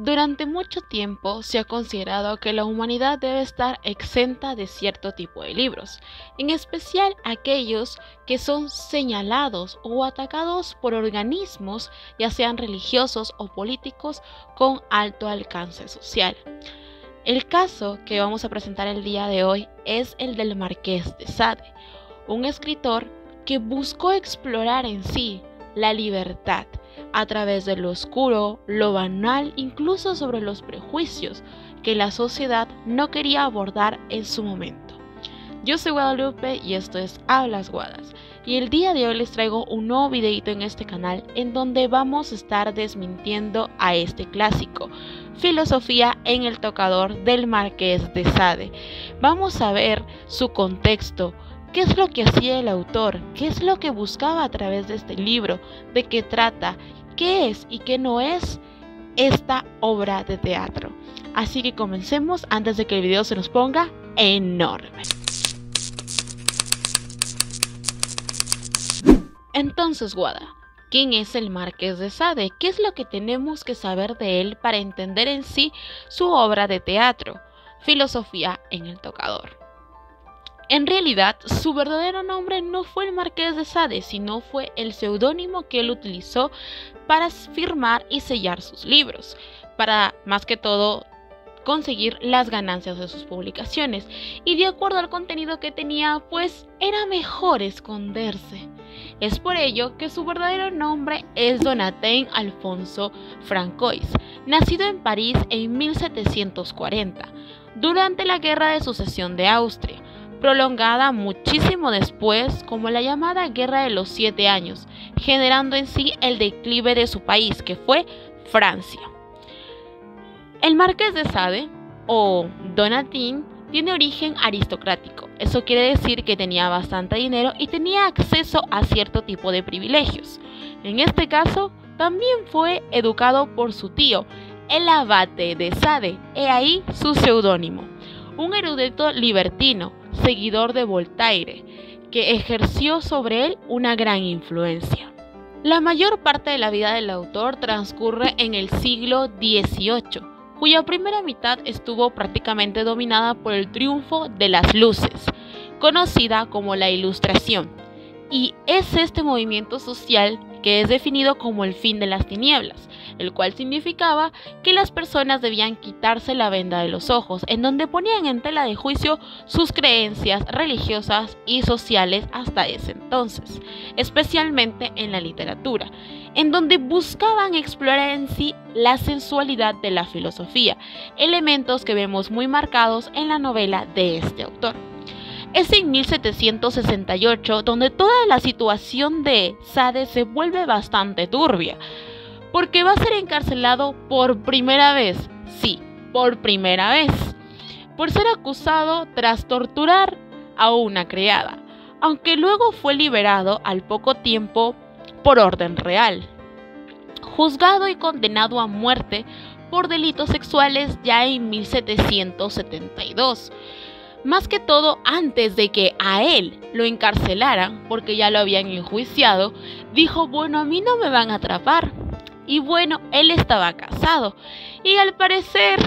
Durante mucho tiempo se ha considerado que la humanidad debe estar exenta de cierto tipo de libros, en especial aquellos que son señalados o atacados por organismos, ya sean religiosos o políticos, con alto alcance social. El caso que vamos a presentar el día de hoy es el del Marqués de Sade, un escritor que buscó explorar en sí la libertad a través de lo oscuro, lo banal, incluso sobre los prejuicios que la sociedad no quería abordar en su momento. Yo soy Guadalupe y esto es Hablas Guadas, y el día de hoy les traigo un nuevo videito en este canal en donde vamos a estar desmintiendo a este clásico, Filosofía en el tocador del Marqués de Sade. Vamos a ver su contexto. ¿Qué es lo que hacía el autor? ¿Qué es lo que buscaba a través de este libro? ¿De qué trata? ¿Qué es y qué no es esta obra de teatro? Así que comencemos antes de que el video se nos ponga enorme. Entonces, Guada, ¿quién es el Marqués de Sade? ¿Qué es lo que tenemos que saber de él para entender en sí su obra de teatro? Filosofía en el tocador. En realidad, su verdadero nombre no fue el Marqués de Sade, sino fue el seudónimo que él utilizó para firmar y sellar sus libros, para más que todo conseguir las ganancias de sus publicaciones. Y de acuerdo al contenido que tenía, pues era mejor esconderse. Es por ello que su verdadero nombre es Donatien Alfonso Francois, nacido en París en 1740, durante la Guerra de Sucesión de Austria, prolongada muchísimo después como la llamada Guerra de los 7 Años, generando en sí el declive de su país, que fue Francia. El Marqués de Sade, o Donatien, tiene origen aristocrático. Eso quiere decir que tenía bastante dinero y tenía acceso a cierto tipo de privilegios. En este caso, también fue educado por su tío, el abate de Sade, he ahí su seudónimo, un erudito libertino, seguidor de Voltaire, que ejerció sobre él una gran influencia. La mayor parte de la vida del autor transcurre en el siglo XVIII, cuya primera mitad estuvo prácticamente dominada por el triunfo de las luces, conocida como la Ilustración, y es este movimiento social que es definido como el fin de las tinieblas, el cual significaba que las personas debían quitarse la venda de los ojos, en donde ponían en tela de juicio sus creencias religiosas y sociales hasta ese entonces, especialmente en la literatura, en donde buscaban explorar en sí la sensualidad de la filosofía, elementos que vemos muy marcados en la novela de este autor. Es en 1768 donde toda la situación de Sade se vuelve bastante turbia, porque va a ser encarcelado por primera vez, sí, por primera vez, por ser acusado tras torturar a una criada, aunque luego fue liberado al poco tiempo por orden real, juzgado y condenado a muerte por delitos sexuales ya en 1772. Más que todo, antes de que a él lo encarcelaran, porque ya lo habían enjuiciado, dijo, bueno, a mí no me van a atrapar. Y bueno, él estaba casado y al parecer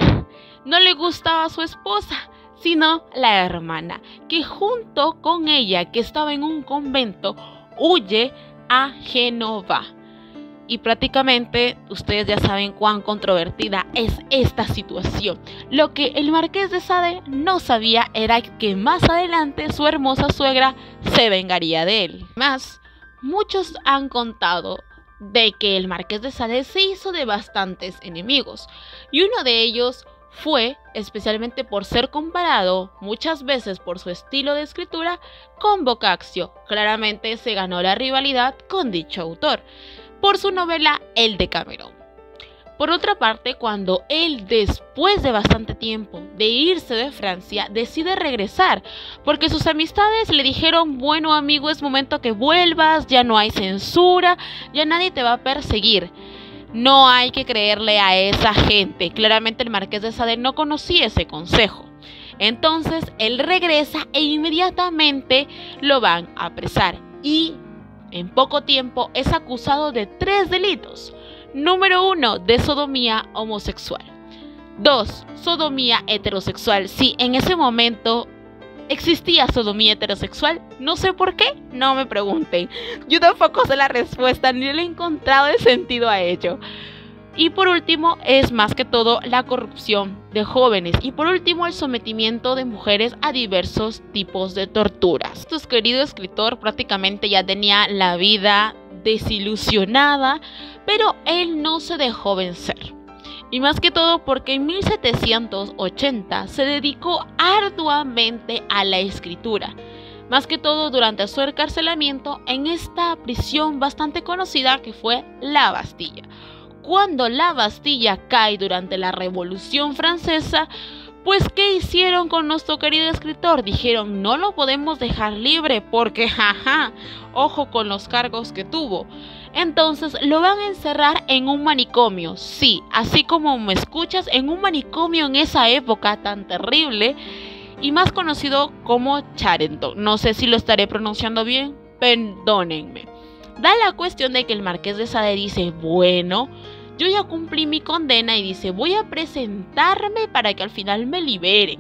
no le gustaba a su esposa, sino la hermana, que junto con ella, que estaba en un convento, huye a Génova. Y prácticamente ustedes ya saben cuán controvertida es esta situación. Lo que el Marqués de Sade no sabía era que más adelante su hermosa suegra se vengaría de él. Más, muchos han contado de que el Marqués de Sade se hizo de bastantes enemigos. Y uno de ellos fue, especialmente por ser comparado muchas veces por su estilo de escritura, con Boccaccio. Claramente se ganó la rivalidad con dicho autor por su novela El Decamerón. Por otra parte, cuando él, después de bastante tiempo de irse de Francia, decide regresar, porque sus amistades le dijeron, bueno amigo, es momento que vuelvas, ya no hay censura, ya nadie te va a perseguir. No hay que creerle a esa gente. Claramente el Marqués de Sade no conocía ese consejo. Entonces él regresa e inmediatamente lo van a apresar y en poco tiempo es acusado de 3 delitos. Número 1. De sodomía homosexual. 2. Sodomía heterosexual. Sí, en ese momento existía sodomía heterosexual. No sé por qué, no me pregunten. Yo tampoco sé la respuesta, ni le he encontrado el sentido a ello. Y por último, es más que todo la corrupción de jóvenes. Y por último, el sometimiento de mujeres a diversos tipos de torturas. Tu querido escritor prácticamente ya tenía la vida desilusionada, pero él no se dejó vencer. Y más que todo porque en 1780 se dedicó arduamente a la escritura. Más que todo durante su encarcelamiento en esta prisión bastante conocida que fue la Bastilla. Cuando la Bastilla cae durante la Revolución Francesa, pues ¿qué hicieron con nuestro querido escritor? Dijeron, no lo podemos dejar libre porque jaja, ojo con los cargos que tuvo. Entonces lo van a encerrar en un manicomio, sí, así como me escuchas, en un manicomio en esa época tan terrible y más conocido como Charenton. No sé si lo estaré pronunciando bien, perdónenme. Da la cuestión de que el Marqués de Sade dice, bueno, yo ya cumplí mi condena y dice, voy a presentarme para que al final me liberen.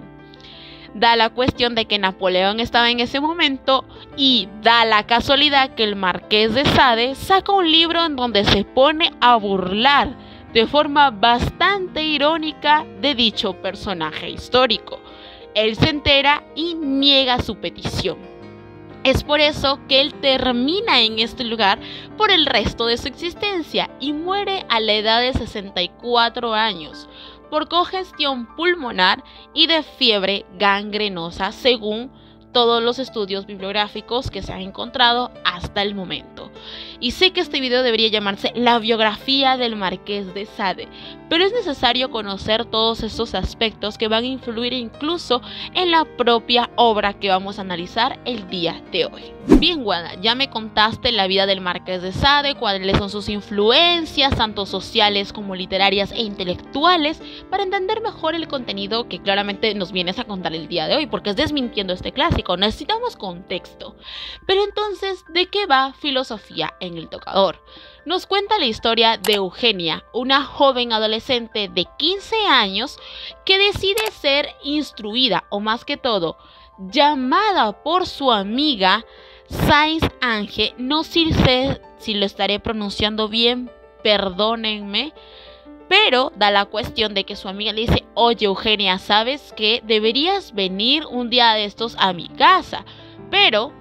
Da la cuestión de que Napoleón estaba en ese momento y da la casualidad que el Marqués de Sade saca un libro en donde se pone a burlar de forma bastante irónica de dicho personaje histórico. Él se entera y niega su petición. Es por eso que él termina en este lugar por el resto de su existencia y muere a la edad de 64 años por congestión pulmonar y de fiebre gangrenosa, según todos los estudios bibliográficos que se han encontrado hasta el momento. Y sé que este video debería llamarse La biografía del Marqués de Sade, pero es necesario conocer todos estos aspectos que van a influir incluso en la propia obra que vamos a analizar el día de hoy. Bien, Guada, ya me contaste la vida del Marqués de Sade, cuáles son sus influencias, tanto sociales como literarias e intelectuales, para entender mejor el contenido que claramente nos vienes a contar el día de hoy, porque es desmintiendo este clásico, necesitamos contexto. Pero entonces, ¿de qué va Filosofía en el Tocador? Nos cuenta la historia de Eugenia, una joven adolescente de 15 años que decide ser instruida, o más que todo, llamada por su amiga Saint-Ange. No sé si lo estaré pronunciando bien, perdónenme, pero da la cuestión de que su amiga le dice, oye Eugenia, ¿sabes qué? Deberías venir un día de estos a mi casa, pero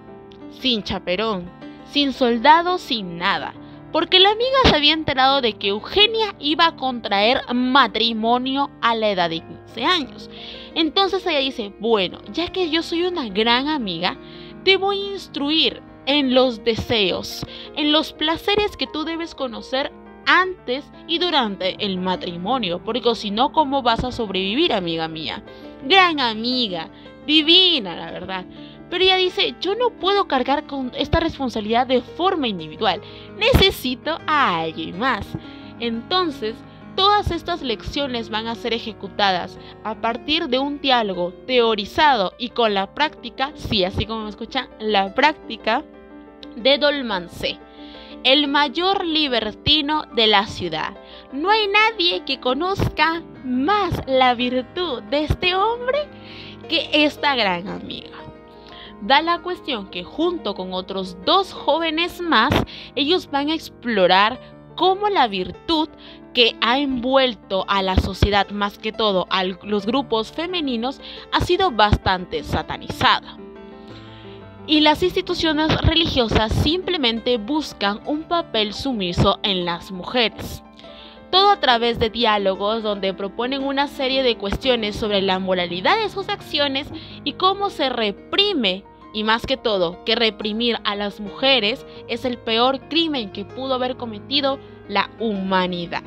sin chaperón, sin soldado, sin nada. Porque la amiga se había enterado de que Eugenia iba a contraer matrimonio a la edad de 15 años. Entonces ella dice, bueno, ya que yo soy una gran amiga, te voy a instruir en los deseos, en los placeres que tú debes conocer antes y durante el matrimonio, porque si no, ¿cómo vas a sobrevivir, amiga mía? Gran amiga, divina, la verdad. Pero ella dice, yo no puedo cargar con esta responsabilidad de forma individual, necesito a alguien más. Entonces, todas estas lecciones van a ser ejecutadas a partir de un diálogo teorizado y con la práctica, sí, así como me escuchan, la práctica de Dolmancé, el mayor libertino de la ciudad. No hay nadie que conozca más la virtud de este hombre que esta gran amiga. Da la cuestión que junto con otros dos jóvenes más, ellos van a explorar cómo la virtud que ha envuelto a la sociedad, más que todo a los grupos femeninos, ha sido bastante satanizada. Y las instituciones religiosas simplemente buscan un papel sumiso en las mujeres. Todo a través de diálogos donde proponen una serie de cuestiones sobre la moralidad de sus acciones y cómo se reprime, y más que todo, que reprimir a las mujeres es el peor crimen que pudo haber cometido la humanidad.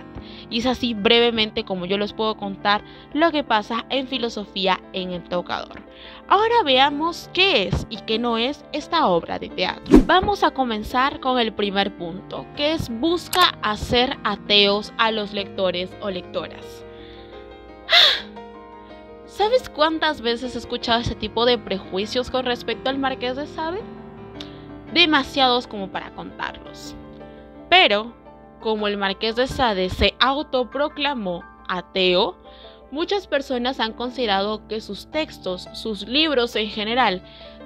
Y es así brevemente como yo les puedo contar lo que pasa en Filosofía en el Tocador. Ahora veamos qué es y qué no es esta obra de teatro. Vamos a comenzar con el primer punto, que es busca hacer ateos a los lectores o lectoras. ¿Sabes cuántas veces he escuchado ese tipo de prejuicios con respecto al Marqués de Sade? Demasiados como para contarlos. Pero como el Marqués de Sade se autoproclamó ateo, muchas personas han considerado que sus textos, sus libros en general,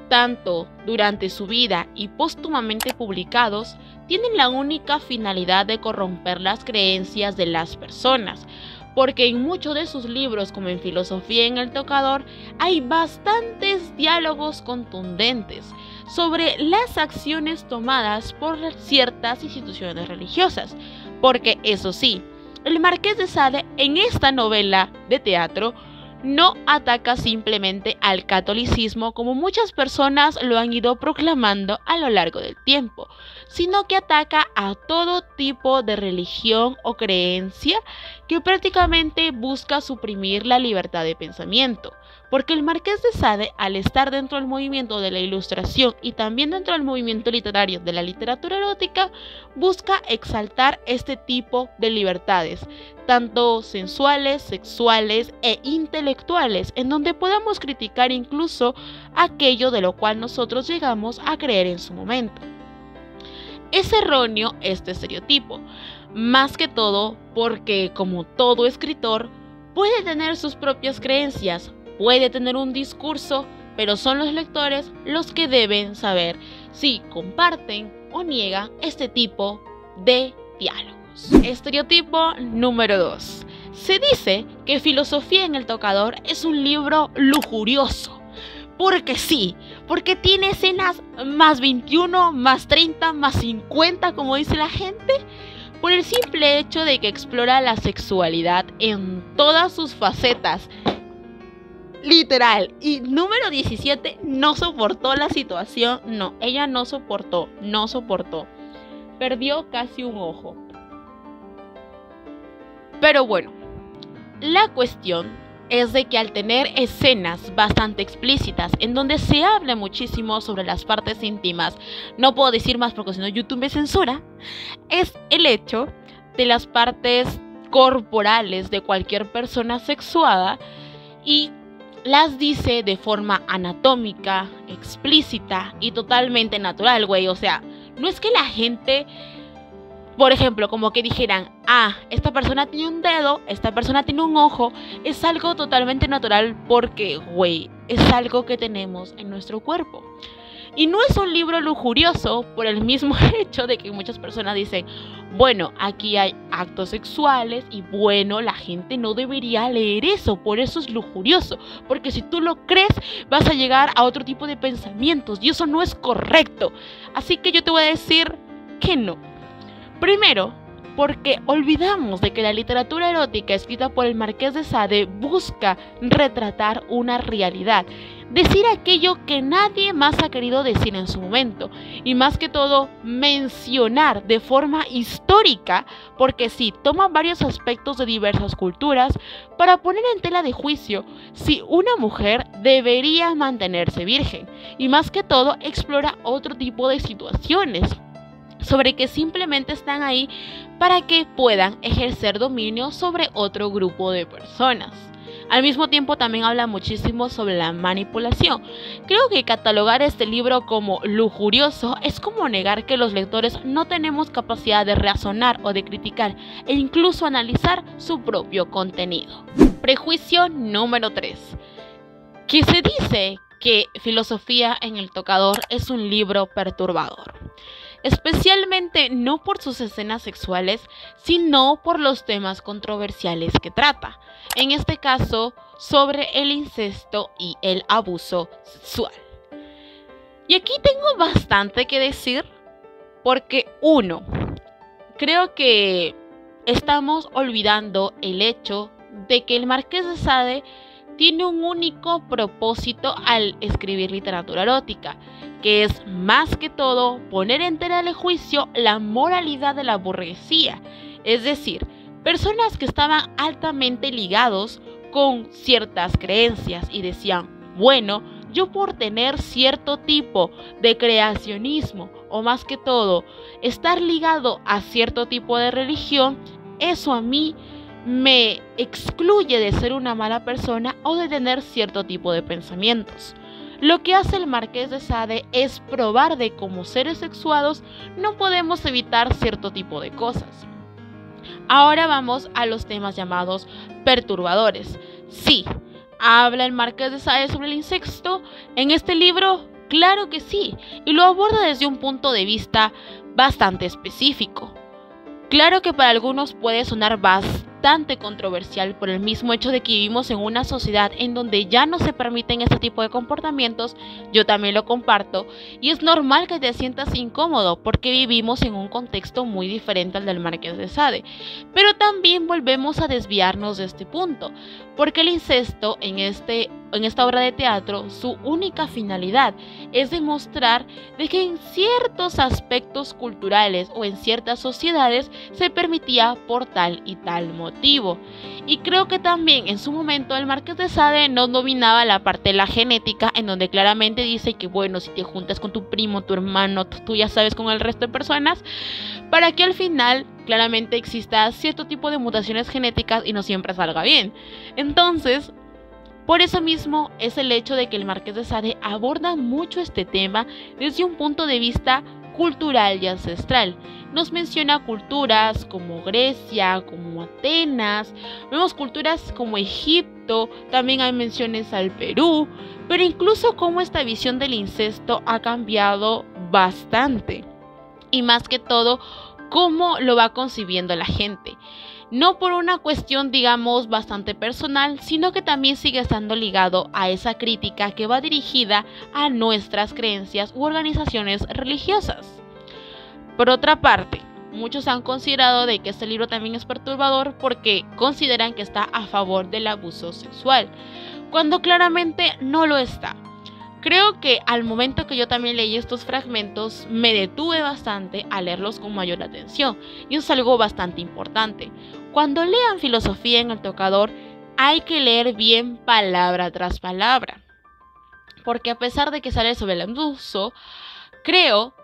tanto durante su vida y póstumamente publicados, tienen la única finalidad de corromper las creencias de las personas, porque en muchos de sus libros, como en Filosofía en el Tocador, hay bastantes diálogos contundentes sobre las acciones tomadas por ciertas instituciones religiosas, porque eso sí, el Marqués de Sade en esta novela de teatro no ataca simplemente al catolicismo como muchas personas lo han ido proclamando a lo largo del tiempo, sino que ataca a todo tipo de religión o creencia que prácticamente busca suprimir la libertad de pensamiento. Porque el Marqués de Sade, al estar dentro del movimiento de la Ilustración y también dentro del movimiento literario de la literatura erótica, busca exaltar este tipo de libertades, tanto sensuales, sexuales e intelectuales, en donde podamos criticar incluso aquello de lo cual nosotros llegamos a creer en su momento. Es erróneo este estereotipo, más que todo porque, como todo escritor, puede tener sus propias creencias, puede tener un discurso, pero son los lectores los que deben saber si comparten o niegan este tipo de diálogos. Estereotipo número 2. Se dice que Filosofía en el Tocador es un libro lujurioso. Porque sí, porque tiene escenas más 21, más 30, más 50, como dice la gente, por el simple hecho de que explora la sexualidad en todas sus facetas. Literal. Y número 17 no soportó la situación. No, ella no soportó. Perdió casi un ojo. Pero bueno, la cuestión es de que al tener escenas bastante explícitas en donde se habla muchísimo sobre las partes íntimas, no puedo decir más porque si no YouTube me censura, es el hecho de las partes corporales de cualquier persona sexuada y las dice de forma anatómica, explícita y totalmente natural, güey. O sea, no es que la gente, por ejemplo, como que dijeran, esta persona tiene un dedo, esta persona tiene un ojo. Es algo totalmente natural porque, güey, es algo que tenemos en nuestro cuerpo. Y no es un libro lujurioso por el mismo hecho de que muchas personas dicen, bueno, aquí hay actos sexuales y bueno, la gente no debería leer eso, por eso es lujurioso. Porque si tú lo crees, vas a llegar a otro tipo de pensamientos y eso no es correcto. Así que yo te voy a decir que no. Primero, porque olvidamos de que la literatura erótica escrita por el Marqués de Sade busca retratar una realidad, decir aquello que nadie más ha querido decir en su momento, y más que todo mencionar de forma histórica, porque sí, toma varios aspectos de diversas culturas para poner en tela de juicio si una mujer debería mantenerse virgen, y más que todo explora otro tipo de situaciones sobre que simplemente están ahí para que puedan ejercer dominio sobre otro grupo de personas. Al mismo tiempo también habla muchísimo sobre la manipulación. Creo que catalogar este libro como lujurioso es como negar que los lectores no tenemos capacidad de razonar o de criticar e incluso analizar su propio contenido. Prejuicio número 3. Que se dice que Filosofía en el Tocador es un libro perturbador. Especialmente no por sus escenas sexuales, sino por los temas controversiales que trata. En este caso, sobre el incesto y el abuso sexual. Y aquí tengo bastante que decir, porque uno, creo que estamos olvidando el hecho de que el Marqués de Sade tiene un único propósito al escribir literatura erótica, que es más que todo poner en tela de juicio la moralidad de la burguesía, es decir, personas que estaban altamente ligados con ciertas creencias y decían, bueno, yo por tener cierto tipo de creacionismo o más que todo estar ligado a cierto tipo de religión, eso a mí me excluye de ser una mala persona o de tener cierto tipo de pensamientos. Lo que hace el Marqués de Sade es probar de como seres sexuados no podemos evitar cierto tipo de cosas. Ahora vamos a los temas llamados perturbadores. Sí, ¿habla el Marqués de Sade sobre el incesto en este libro? Claro que sí, y lo aborda desde un punto de vista bastante específico. Claro que para algunos puede sonar bastante controversial por el mismo hecho de que vivimos en una sociedad en donde ya no se permiten este tipo de comportamientos. Yo también lo comparto y es normal que te sientas incómodo porque vivimos en un contexto muy diferente al del Marqués de Sade. Pero también volvemos a desviarnos de este punto, porque el incesto en esta obra de teatro, su única finalidad es demostrar de que en ciertos aspectos culturales o en ciertas sociedades se permitía por tal y tal motivo. Y creo que también en su momento el Marqués de Sade no dominaba la parte de la genética, en donde claramente dice que bueno, si te juntas con tu primo, tu hermano, tú ya sabes, con el resto de personas, para que al final claramente exista cierto tipo de mutaciones genéticas y no siempre salga bien. Entonces, por eso mismo es el hecho de que el Marqués de Sade aborda mucho este tema desde un punto de vista cultural y ancestral. Nos menciona culturas como Grecia, como Atenas, vemos culturas como Egipto, también hay menciones al Perú, pero incluso cómo esta visión del incesto ha cambiado bastante. Y más que todo, cómo lo va concibiendo la gente. No por una cuestión, digamos, bastante personal, sino que también sigue estando ligado a esa crítica que va dirigida a nuestras creencias u organizaciones religiosas. Por otra parte, muchos han considerado de que este libro también es perturbador porque consideran que está a favor del abuso sexual, cuando claramente no lo está. Creo que al momento que yo también leí estos fragmentos me detuve bastante a leerlos con mayor atención, y eso es algo bastante importante. Cuando lean filosofía en el tocador hay que leer bien palabra tras palabra, porque a pesar de que sale sobre el abuso, creo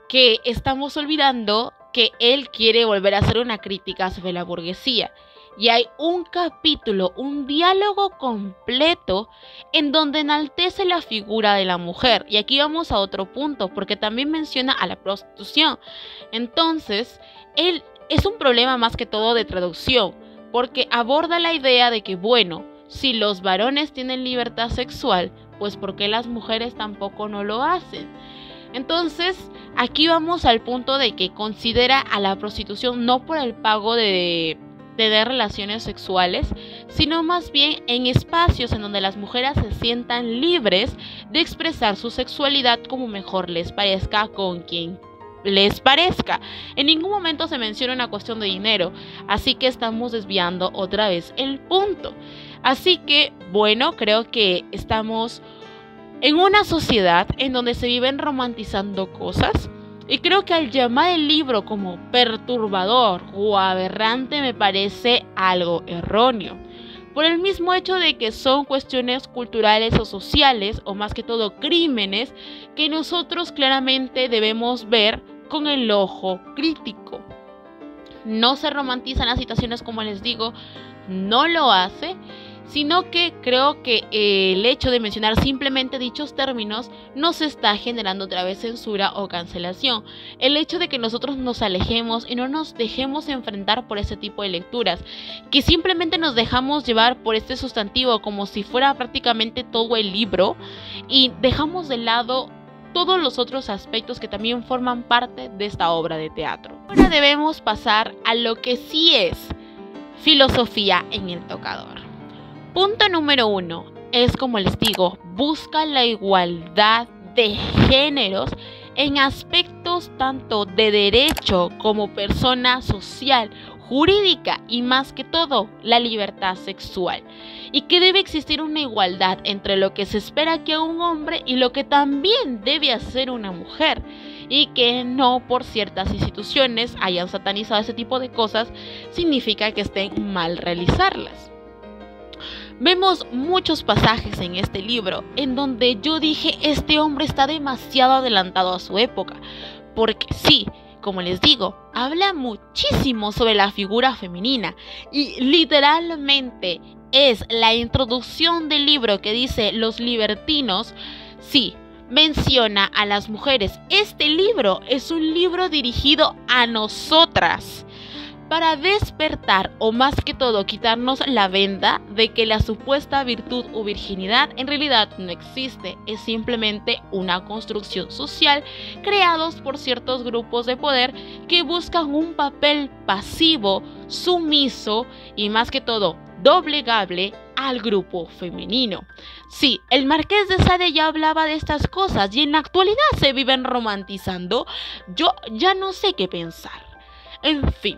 que estamos olvidando que él quiere volver a hacer una crítica sobre la burguesía. Y hay un capítulo, un diálogo completo en donde enaltece la figura de la mujer. Y aquí vamos a otro punto, porque también menciona a la prostitución. Entonces, él es un problema más que todo de traducción, porque aborda la idea de que, bueno, si los varones tienen libertad sexual, pues ¿por qué las mujeres tampoco no lo hacen? Entonces, aquí vamos al punto de que considera a la prostitución no por el pago de tener relaciones sexuales, sino más bien en espacios en donde las mujeres se sientan libres de expresar su sexualidad como mejor les parezca, con quien les parezca. En ningún momento se menciona una cuestión de dinero, así que estamos desviando otra vez el punto. Así que, bueno, creo que estamos en una sociedad en donde se viven romantizando cosas. Y creo que al llamar el libro como perturbador o aberrante me parece algo erróneo, por el mismo hecho de que son cuestiones culturales o sociales, o más que todo crímenes, que nosotros claramente debemos ver con el ojo crítico. No se romantizan las situaciones, como les digo, no lo hace, sino que creo que el hecho de mencionar simplemente dichos términos nos está generando otra vez censura o cancelación. El hecho de que nosotros nos alejemos y no nos dejemos enfrentar por ese tipo de lecturas, que simplemente nos dejamos llevar por este sustantivo como si fuera prácticamente todo el libro y dejamos de lado todos los otros aspectos que también forman parte de esta obra de teatro. Ahora debemos pasar a lo que sí es filosofía en el tocador. Punto número 1 es, como les digo, busca la igualdad de géneros en aspectos tanto de derecho como persona social, jurídica y más que todo la libertad sexual, y que debe existir una igualdad entre lo que se espera que haga un hombre y lo que también debe hacer una mujer, y que no por ciertas instituciones hayan satanizado ese tipo de cosas significa que estén mal realizarlas. Vemos muchos pasajes en este libro en donde yo dije, este hombre está demasiado adelantado a su época, porque sí, como les digo, habla muchísimo sobre la figura femenina y literalmente es la introducción del libro que dice los libertinos, sí, menciona a las mujeres. Este libro es un libro dirigido a nosotras, para despertar o más que todo quitarnos la venda de que la supuesta virtud o virginidad en realidad no existe, es simplemente una construcción social creados por ciertos grupos de poder que buscan un papel pasivo, sumiso y más que todo doblegable al grupo femenino. Sí, el Marqués de Sade ya hablaba de estas cosas y en la actualidad se viven romantizando. Yo ya no sé qué pensar. En fin.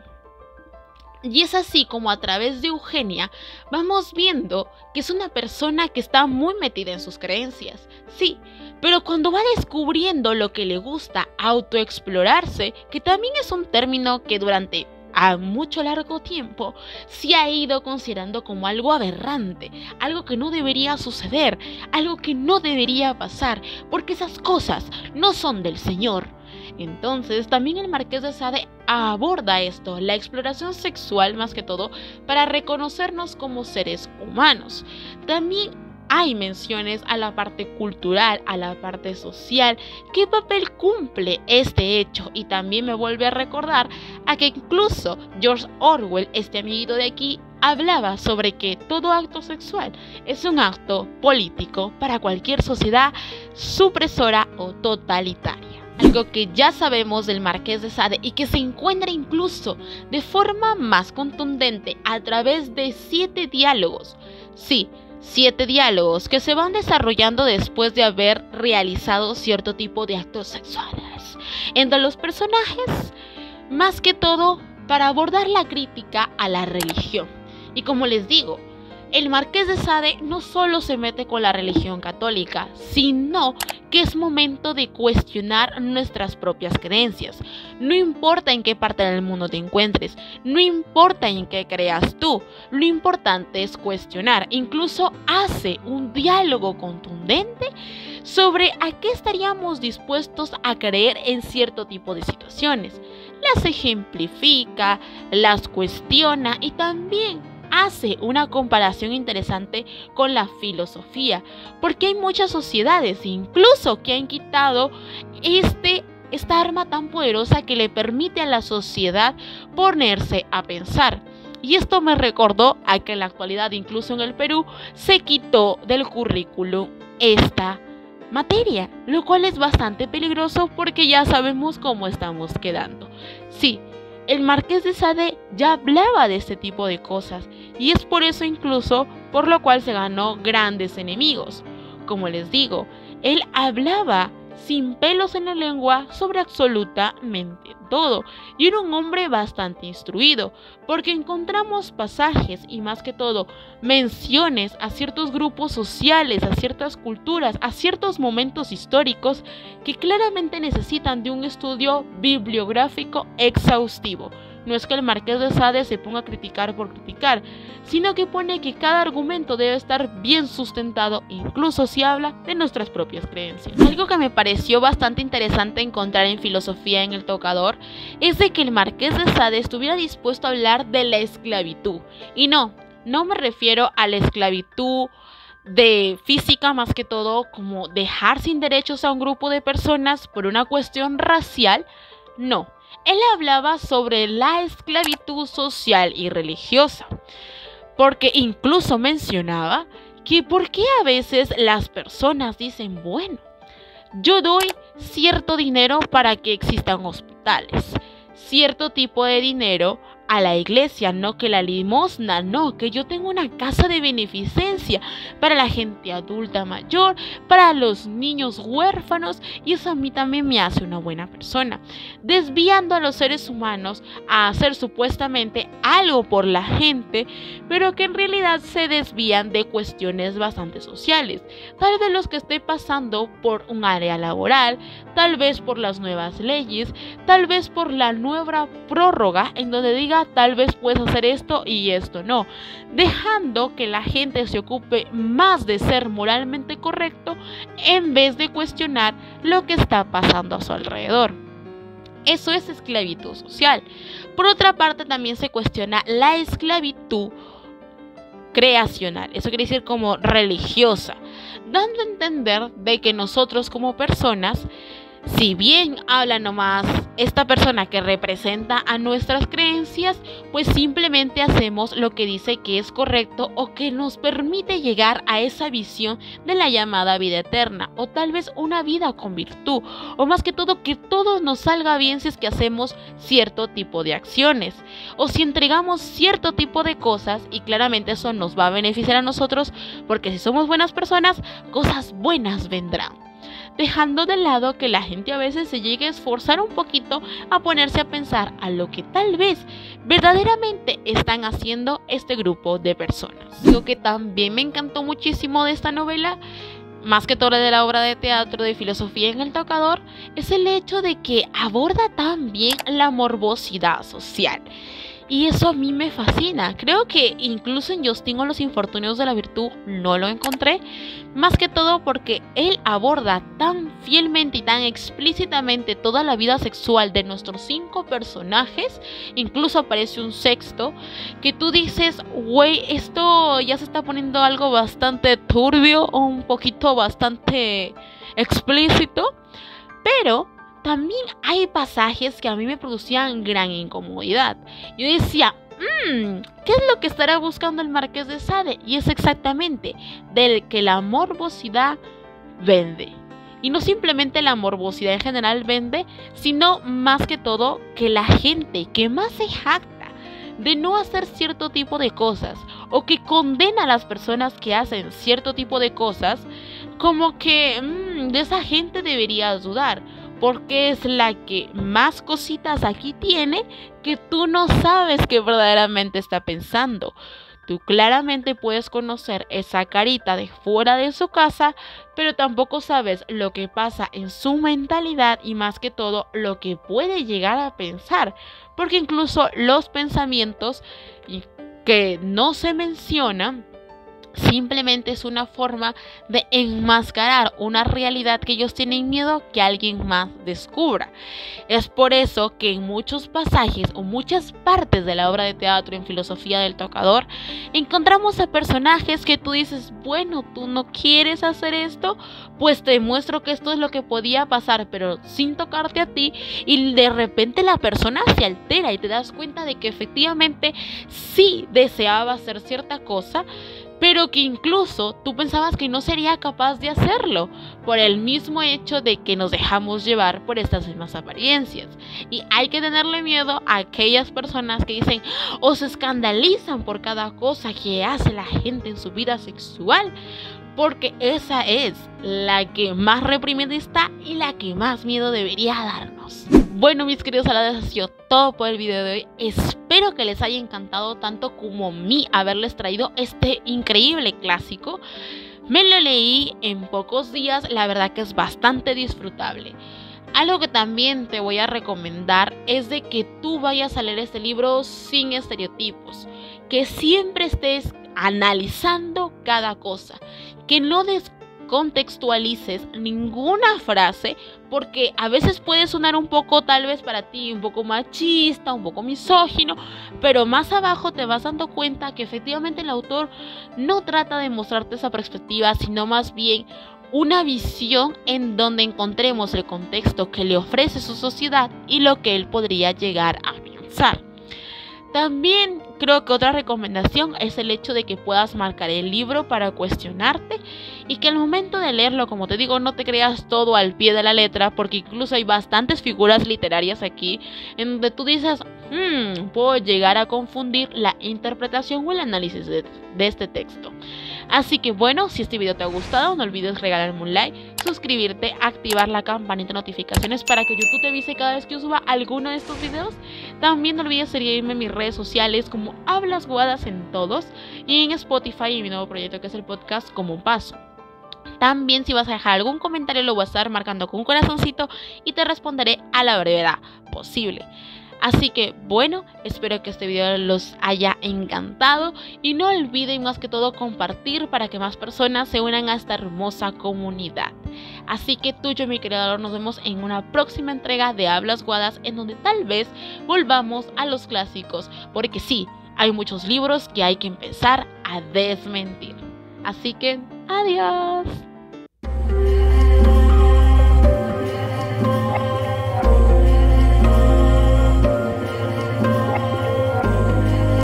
Y es así como a través de Eugenia vamos viendo que es una persona que está muy metida en sus creencias. Sí, pero cuando va descubriendo lo que le gusta, autoexplorarse, que también es un término que durante a mucho largo tiempo se ha ido considerando como algo aberrante, algo que no debería suceder, algo que no debería pasar, porque esas cosas no son del Señor. Entonces también el Marqués de Sade aborda esto, la exploración sexual más que todo, para reconocernos como seres humanos. También hay menciones a la parte cultural, a la parte social, qué papel cumple este hecho, y también me vuelve a recordar a que incluso George Orwell, este amiguito de aquí, hablaba sobre que todo acto sexual es un acto político para cualquier sociedad supresora o totalitaria. Algo que ya sabemos del Marqués de Sade y que se encuentra incluso de forma más contundente a través de 7 diálogos. Sí, 7 diálogos que se van desarrollando después de haber realizado cierto tipo de actos sexuales entre los personajes, más que todo para abordar la crítica a la religión. Y como les digo, el Marqués de Sade no solo se mete con la religión católica, sino que es momento de cuestionar nuestras propias creencias. No importa en qué parte del mundo te encuentres, no importa en qué creas tú, lo importante es cuestionar. Incluso hace un diálogo contundente sobre a qué estaríamos dispuestos a creer en cierto tipo de situaciones. Las ejemplifica, las cuestiona y también hace una comparación interesante con la filosofía, porque hay muchas sociedades incluso que han quitado esta arma tan poderosa que le permite a la sociedad ponerse a pensar. Y esto me recordó a que en la actualidad, incluso en el Perú, se quitó del currículum esta materia, lo cual es bastante peligroso porque ya sabemos cómo estamos quedando. Sí, el Marqués de Sade ya hablaba de este tipo de cosas y es por eso incluso por lo cual se ganó grandes enemigos. Como les digo, él hablaba sin pelos en la lengua sobre absolutamente todo y era un hombre bastante instruido, porque encontramos pasajes y más que todo menciones a ciertos grupos sociales, a ciertas culturas, a ciertos momentos históricos que claramente necesitan de un estudio bibliográfico exhaustivo. No es que el Marqués de Sade se ponga a criticar por criticar, sino que pone que cada argumento debe estar bien sustentado, incluso si habla de nuestras propias creencias. Algo que me pareció bastante interesante encontrar en Filosofía en el Tocador es de que el Marqués de Sade estuviera dispuesto a hablar de la esclavitud. Y no me refiero a la esclavitud de física, más que todo como dejar sin derechos a un grupo de personas por una cuestión racial. No, él hablaba sobre la esclavitud social y religiosa, porque incluso mencionaba que por qué a veces las personas dicen, bueno, yo doy cierto dinero para que existan hospitales, cierto tipo de dinero a la iglesia, no que la limosna, no, que yo tengo una casa de beneficencia para la gente adulta mayor, para los niños huérfanos, y eso a mí también me hace una buena persona, desviando a los seres humanos a hacer supuestamente algo por la gente, pero que en realidad se desvían de cuestiones bastante sociales, tal vez los que esté pasando por un área laboral, tal vez por las nuevas leyes, tal vez por la nueva prórroga en donde diga tal vez puedes hacer esto y esto no, dejando que la gente se ocupe más de ser moralmente correcto en vez de cuestionar lo que está pasando a su alrededor. Eso es esclavitud social. Por otra parte, también se cuestiona la esclavitud creacional, eso quiere decir como religiosa, dando a entender de que nosotros como personas, si bien habla nomás esta persona que representa a nuestras creencias, pues simplemente hacemos lo que dice que es correcto o que nos permite llegar a esa visión de la llamada vida eterna, o tal vez una vida con virtud, o más que todo que todo nos salga bien si es que hacemos cierto tipo de acciones, o si entregamos cierto tipo de cosas, y claramente eso nos va a beneficiar a nosotros, porque si somos buenas personas, cosas buenas vendrán. Dejando de lado que la gente a veces se llegue a esforzar un poquito a ponerse a pensar a lo que tal vez verdaderamente están haciendo este grupo de personas. Lo que también me encantó muchísimo de esta novela, más que todo de la obra de teatro de Filosofía en el Tocador, es el hecho de que aborda también la morbosidad social. Y eso a mí me fascina. Creo que incluso en Justino los infortunios de la virtud no lo encontré. Más que todo porque él aborda tan fielmente y tan explícitamente toda la vida sexual de nuestros 5 personajes. Incluso aparece un sexto. Que tú dices, güey, esto ya se está poniendo algo bastante turbio o un poquito bastante explícito. Pero también hay pasajes que a mí me producían gran incomodidad. Yo decía, ¿qué es lo que estará buscando el Marqués de Sade? Y es exactamente del que la morbosidad vende. Y no simplemente la morbosidad en general vende, sino más que todo que la gente que más se jacta de no hacer cierto tipo de cosas, o que condena a las personas que hacen cierto tipo de cosas, como que de esa gente deberías dudar, porque es la que más cositas aquí tiene que tú no sabes que verdaderamente está pensando. Tú claramente puedes conocer esa carita de fuera de su casa, pero tampoco sabes lo que pasa en su mentalidad y más que todo lo que puede llegar a pensar, porque incluso los pensamientos que no se mencionan simplemente es una forma de enmascarar una realidad que ellos tienen miedo que alguien más descubra. Es por eso que en muchos pasajes o muchas partes de la obra de teatro en Filosofía del Tocador encontramos a personajes que tú dices, bueno, tú no quieres hacer esto, pues te muestro que esto es lo que podía pasar, pero sin tocarte a ti, y de repente la persona se altera y te das cuenta de que efectivamente sí deseaba hacer cierta cosa, pero que incluso tú pensabas que no sería capaz de hacerlo por el mismo hecho de que nos dejamos llevar por estas mismas apariencias. Y hay que tenerle miedo a aquellas personas que dicen o se escandalizan por cada cosa que hace la gente en su vida sexual, porque esa es la que más reprimida está y la que más miedo debería darnos. Bueno, mis queridos aladas, ha sido todo por el video de hoy. Espero que les haya encantado tanto como a mí haberles traído este increíble clásico. Me lo leí en pocos días, la verdad que es bastante disfrutable. Algo que también te voy a recomendar es de que tú vayas a leer este libro sin estereotipos, que siempre estés analizando cada cosa, que no descontextualices ninguna frase, porque a veces puede sonar un poco, tal vez para ti, un poco machista, un poco misógino, pero más abajo te vas dando cuenta que efectivamente el autor no trata de mostrarte esa perspectiva, sino más bien una visión en donde encontremos el contexto que le ofrece su sociedad y lo que él podría llegar a pensar. También creo que otra recomendación es el hecho de que puedas marcar el libro para cuestionarte y que al momento de leerlo, como te digo, no te creas todo al pie de la letra, porque incluso hay bastantes figuras literarias aquí en donde tú dices, puedo llegar a confundir la interpretación o el análisis de este texto. Así que bueno, si este video te ha gustado, no olvides regalarme un like, suscribirte, activar la campanita de notificaciones para que YouTube te avise cada vez que yo suba alguno de estos videos. También no olvides seguirme en mis redes sociales como Hablas Guadas en todos, y en Spotify y mi nuevo proyecto que es el podcast Como un Paso. También si vas a dejar algún comentario lo voy a estar marcando con un corazoncito y te responderé a la brevedad posible. Así que bueno, espero que este video los haya encantado y no olviden más que todo compartir para que más personas se unan a esta hermosa comunidad. Así que tú, yo, mi creador, nos vemos en una próxima entrega de Hablas Guadas, en donde tal vez volvamos a los clásicos, porque sí, hay muchos libros que hay que empezar a desmentir. Así que adiós.